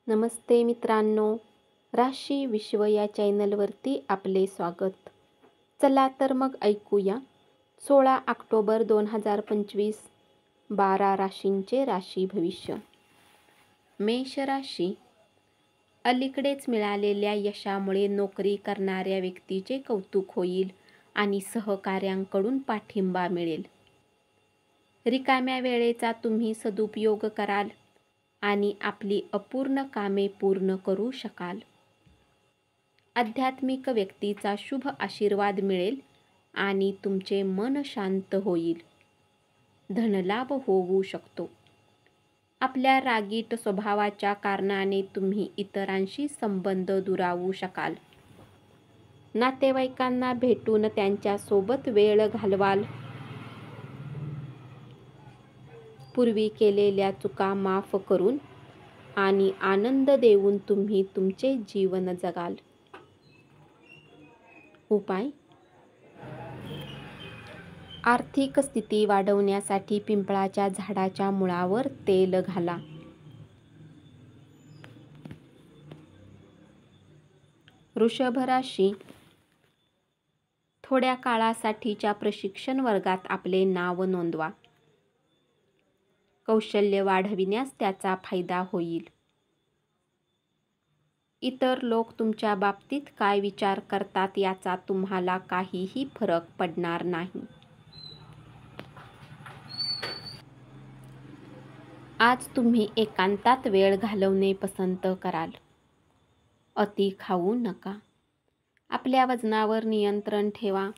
नमस्ते मित्रांनो, राशी विश्व या चॅनलवरती आपले स्वागत. चला तर मग ऐकूया 16 ऑक्टोबर 2025 12 राशींचे राशी भविष्य. मेष राशी. अलीकडेच मिळालेल्या यशामुळे नोकरी करणाऱ्या व्यक्तीचे कौतुक होईल आणि सहकाऱ्यांकडून पाठिंबा मिळेल. रिकाम्या वेळेचा तुम्ही सदुपयोग कराल आणि आपली अपूर्ण कामे पूर्ण करू शकाल. आध्यात्मिक व्यक्तीचा शुभ आशीर्वाद मिळेल आणि तुमचे मन शांत होईल. धनलाभ होऊ शकतो. आपल्या रागीट स्वभावाच्या कारणाने तुम्ही इतरांशी संबंध दुरावू शकाल. नातेवाईकांना भेटून त्यांच्यासोबत वेळ घालवाल. पूर्वी केलेल्या चुका माफ करून आणि आनंद देऊन तुम्ही तुमचे जीवन जगाल. उपाय. आर्थिक स्थिती वाढवण्यासाठी पिंपळाच्या झाडाच्या मुळावर तेल घाला. वृषभ राशी. थोड्या काळासाठीच्या प्रशिक्षण वर्गात आपले नाव नोंदवा. कौशल्य वाढविण्यास त्याचा फायदा होईल. इतर लोक तुमच्या बाबतीत काय विचार करतात याचा तुम्हाला काहीही फरक पडणार नाही. आज तुम्ही एकांतात वेळ घालवणे पसंत कराल. अति खाऊ नका. आपल्या वजनावर नियंत्रण ठेवा.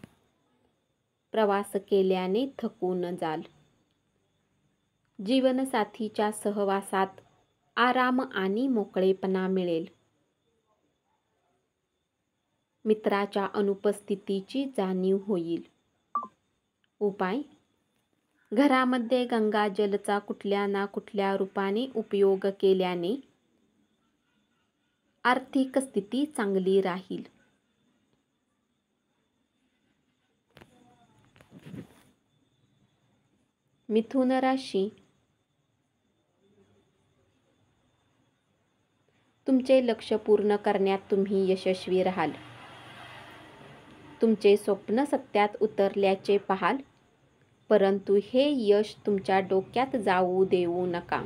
प्रवास केल्याने थकून जाल. जीवनसाथीच्या सहवासात आराम आणि मोकळेपणा मिळेल. मित्राच्या अनुपस्थितीची जाणीव होईल. उपाय. घरामध्ये गंगाजलचा कुठल्या ना कुठल्या रूपाने उपयोग केल्याने आर्थिक स्थिती चांगली राहील. मिथुन राशी. तुमचे लक्ष्य पूर्ण करण्यात तुम्ही यशस्वी राहाल. तुमचे स्वप्न सत्यात उतरल्याचे पाहाल, परंतु हे यश तुमच्या डोक्यात जाऊ देऊ नका.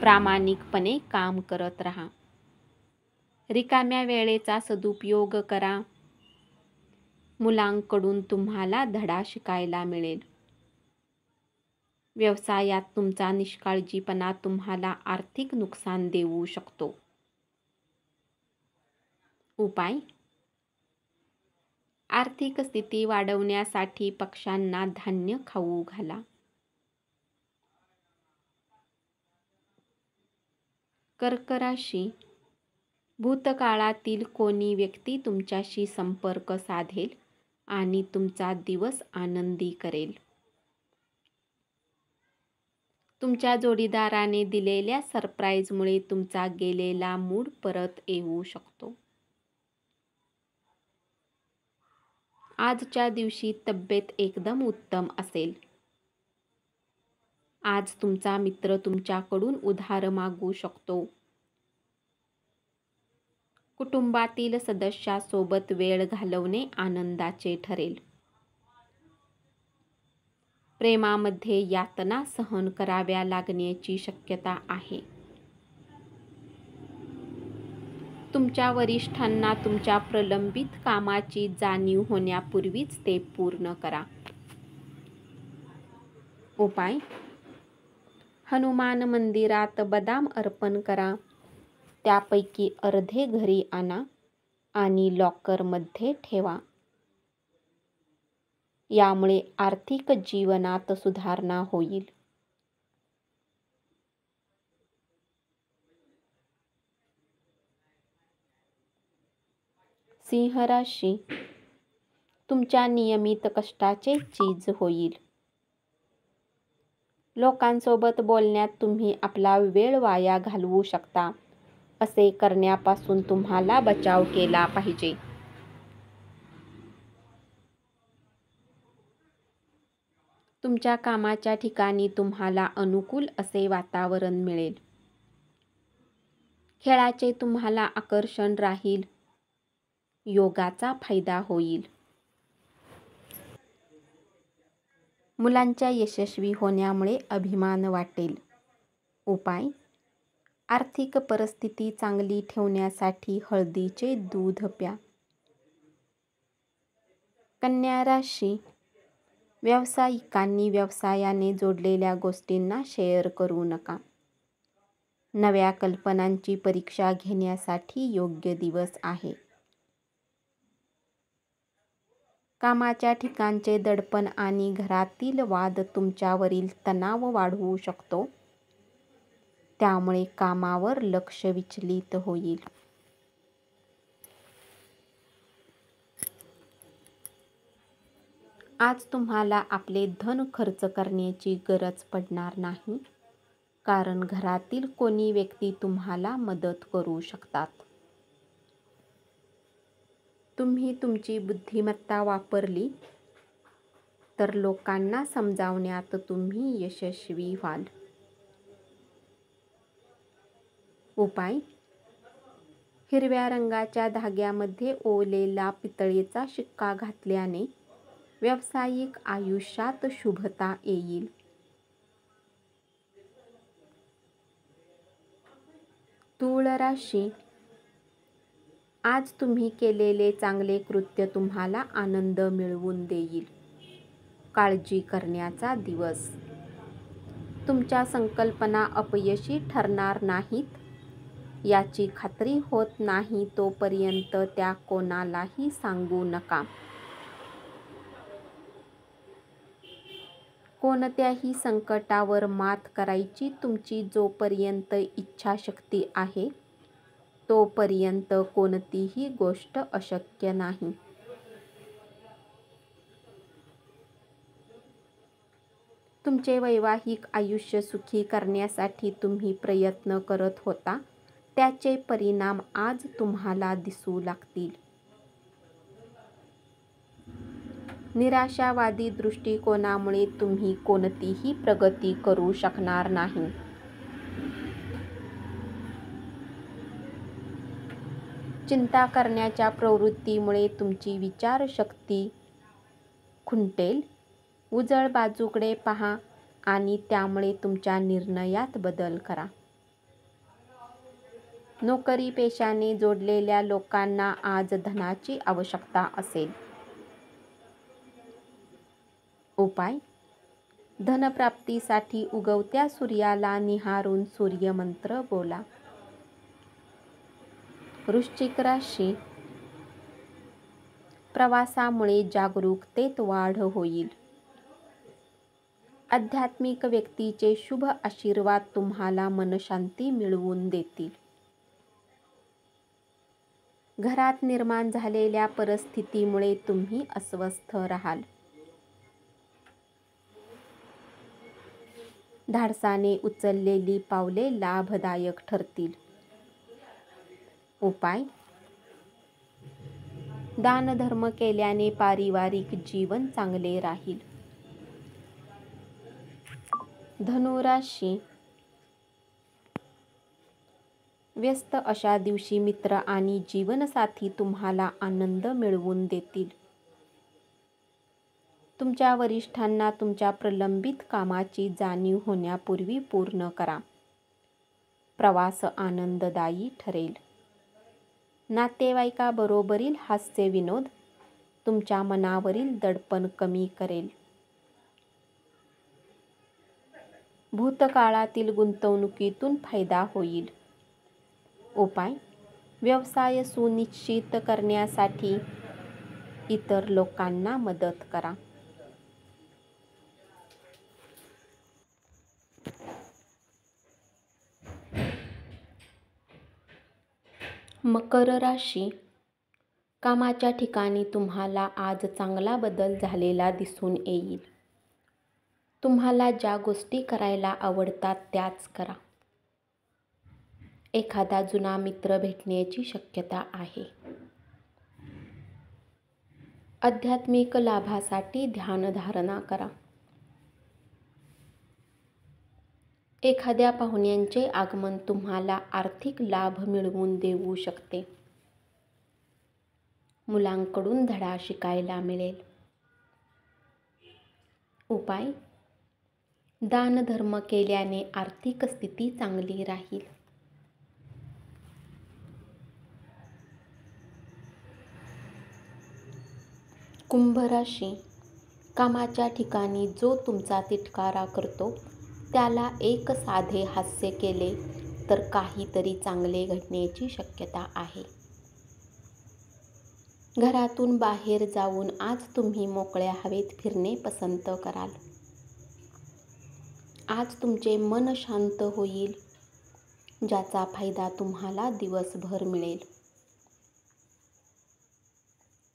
प्रामाणिकपणे काम करत राहा. रिकाम्या वेळेचा सदुपयोग करा. मुलांकडून तुम्हाला धडा शिकायला मिळेल. व्यवसायात तुमचा निष्काळजीपणा तुम्हाला आर्थिक नुकसान देऊ शकतो. उपाय. आर्थिक स्थिती वाढवण्यासाठी पक्ष्यांना धान्य खाऊ घाला. कर्क राशी. भूतकाळातील कोणी व्यक्ती तुमच्याशी संपर्क साधेल आणि तुमचा दिवस आनंदी करेल. तुमच्या जोडीदाराने दिलेल्या सरप्राईजमुळे तुमचा गेलेला मूड परत येऊ शकतो. आजच्या दिवशी तब्येत एकदम उत्तम असेल. आज तुमचा मित्र तुमच्याकडून उधार मागू शकतो. कुटुंबातील सदस्यासोबत वेळ घालवणे आनंदाचे ठरेल. प्रेमामध्ये यातना सहन कराव्या लागण्याची शक्यता आहे. तुमच्या वरिष्ठांना तुमच्या प्रलंबित कामाची जाणीव होण्यापूर्वीच ते पूर्ण करा. उपाय. हनुमान मंदिरात बदाम अर्पण करा. त्यापैकी अर्धे घरी आणा आणि लॉकरमध्ये ठेवा. यामुळे आर्थिक जीवनात सुधारणा होईल. सिंह राशी. तुमच्या नियमित कष्टाचे चीज होईल. लोकांसोबत बोलण्यात तुम्ही आपला वेळ वाया घालवू शकता. असे करण्यापासून तुम्हाला बचाव केला पाहिजे. तुमच्या कामाच्या ठिकाणी तुम्हाला अनुकूल असे वातावरण मिळेल. खेळाचे तुम्हाला आकर्षण राहील. योगाचा फायदा होईल. मुलांच्या यशस्वी होण्यामुळे अभिमान वाटेल. उपाय: आर्थिक परिस्थिती चांगली ठेवण्यासाठी हळदीचे दूध प्या. कन्या राशी: व्यावसायिकांनी व्यवसायाने जोडलेल्या गोष्टींना शेअर करू नका. नव्या कल्पनांची परीक्षा घेण्यासाठी योग्य दिवस आहे. कामाच्या ठिकाणचे दडपण आणि घरातील वाद तुमच्यावरील तणाव वाढवू शकतो. त्यामुळे कामावर लक्ष विचलित होईल. आज तुम्हाला आपले धन खर्च करण्याची गरज पडणार नाही, कारण घरातील कोणी व्यक्ती तुम्हाला मदत करू शकतात. तुम्ही तुमची बुद्धिमत्ता वापरली तर लोकांना समजावण्यात तुम्ही यशस्वी व्हाल. उपाय: हिरव्या रंगाच्या धाग्यामध्ये ओवलेला पितळेचा शिक्का घातल्याने व्यावसायिक आयुष्यात शुभता येईल. तूळ राशी: आज तुम्ही केलेले चांगले कृत्य तुम्हाला आनंद मिळवून देईल. काळजी करण्याचा दिवस. तुमच्या संकल्पना अपयशी ठरणार नाहीत याची खात्री होत नाही तोपर्यंत त्या कोणालाही सांगू नका. कोणत्याही संकटावर मात करायची तुमची जोपर्यंत इच्छाशक्ती आहे, तोपर्यंत कोणतीही गोष्ट अशक्य नाही. तुमचे वैवाहिक आयुष्य सुखी करण्यासाठी तुम्ही प्रयत्न करत होता, त्याचे परिणाम आज तुम्हाला दिसू लागतील. निराशावादी दृष्टिकोनामुळे तुम्ही कोणतीही प्रगती करू शकणार नाही. चिंता करण्याच्या प्रवृत्तीमुळे तुमची विचारशक्ती खुंटेल. उजळ बाजूकडे पहा आणि त्यामुळे तुमच्या निर्णयात बदल करा. नोकरी पेशाने जोडलेल्या लोकांना आज धनाची आवश्यकता असेल. उपाय: धनप्राप्तीसाठी उगवत्या सूर्याला निहारून सूर्यमंत्र बोला. वृश्चिक राशी: प्रवासामुळे जागरूकतेत वाढ होईल. आध्यात्मिक व्यक्तीचे शुभ आशीर्वाद तुम्हाला मनशांती मिळवून देतील. घरात निर्माण झालेल्या परिस्थितीमुळे तुम्ही अस्वस्थ राहाल. धाडसाने उचललेली पावले लाभदायक ठरतील. उपाय: दानधर्म केल्याने पारिवारिक जीवन चांगले राहील. धनु राशी: व्यस्त अशा दिवशी मित्र आणि जीवनसाथी तुम्हाला आनंद मिळवून देतील. तुमच्या वरिष्ठांना तुमच्या प्रलंबित कामाची जाणीव होण्यापूर्वी पूर्ण करा. प्रवास आनंददायी ठरेल. नातेवाईकाबरोबरील हास्यविनोद तुमच्या मनावरील दडपण कमी करेल. भूतकाळातील गुंतवणुकीतून फायदा होईल. उपाय: व्यवसाय सुनिश्चित करण्यासाठी इतर लोकांना मदत करा. मकर राशी: कामाच्या ठिकाणी तुम्हाला आज चांगला बदल झालेला दिसून येईल. तुम्हाला ज्या गोष्टी करायला आवडतात त्याच करा. एखादा जुना मित्र भेटण्याची शक्यता आहे. आध्यात्मिक लाभासाठी ध्यानधारणा करा. एखाद्या पाहुण्यांचे आगमन तुम्हाला आर्थिक लाभ मिळवून देऊ शकते. मुलांकडून धडा शिकायला मिळेल. उपाय: दानधर्म केल्याने आर्थिक स्थिती चांगली राहील. कुंभ राशी. कामाच्या ठिकाणी जो तुमचा तिटकारा करतो त्याला एक साधे हास्य केले तर काहीतरी चांगले घडण्याची शक्यता आहे. घरातून बाहेर जाऊन आज तुम्ही मोकळ्या हवेत फिरणे पसंत कराल. आज तुमचे मन शांत होईल, ज्याचा फायदा तुम्हाला दिवसभर मिळेल.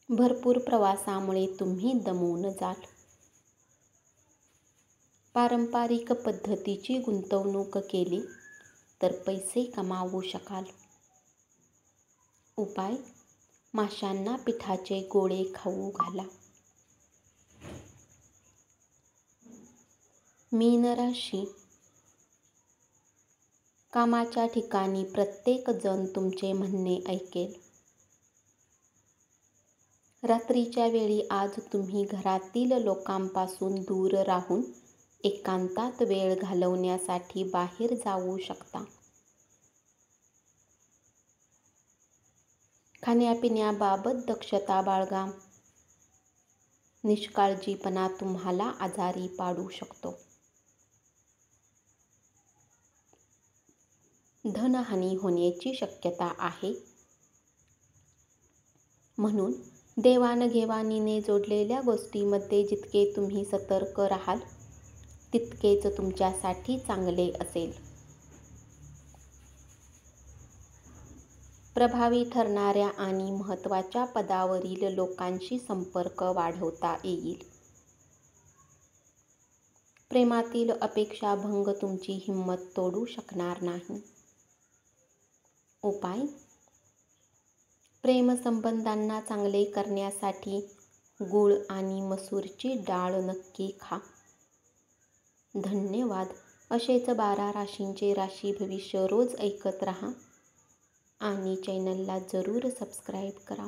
भरपूर प्रवासामुळे तुम्ही दमून जाल. पारंपरिक पद्धतीची गुंतवणूक केली तर पैसे कमावू शकाल. उपाय: माशांना पिठाचे गोळे खाऊ घाला. मीन राशी. कामाच्या ठिकाणी प्रत्येक जण तुमचे म्हणणे ऐकेल. रात्रीच्या वेळी आज तुम्ही घरातील लोकांपासून दूर राहून एकांतात वेळ घालवण्यासाठी बाहेर जाऊ शकता. खाण्यापिण्याबाबत दक्षता बाळगा. निष्काळजीपणा तुम्हाला आजारी पाडू शकतो. धनहानी होण्याची शक्यता आहे. म्हणून देवाणघेवाणीने जोडलेल्या गोष्टींमध्ये जितके तुम्ही सतर्क राहाल तितकेच तुमच्यासाठी चांगले असेल. प्रभावी ठरणाऱ्या आणि महत्त्वाच्या पदावरील लोकांशी संपर्क वाढवता येईल. प्रेमातील अपेक्षाभंग तुमची हिंमत तोडू शकणार नाही. उपाय: प्रेमसंबंधांना चांगले करण्यासाठी गूळ आणि मसूरची डाळ नक्की खा. धन्यवाद. असेच 12 राशींचे राशी भविष्य रोज ऐकत रहा आणि चॅनलला जरूर सबस्क्राईब करा.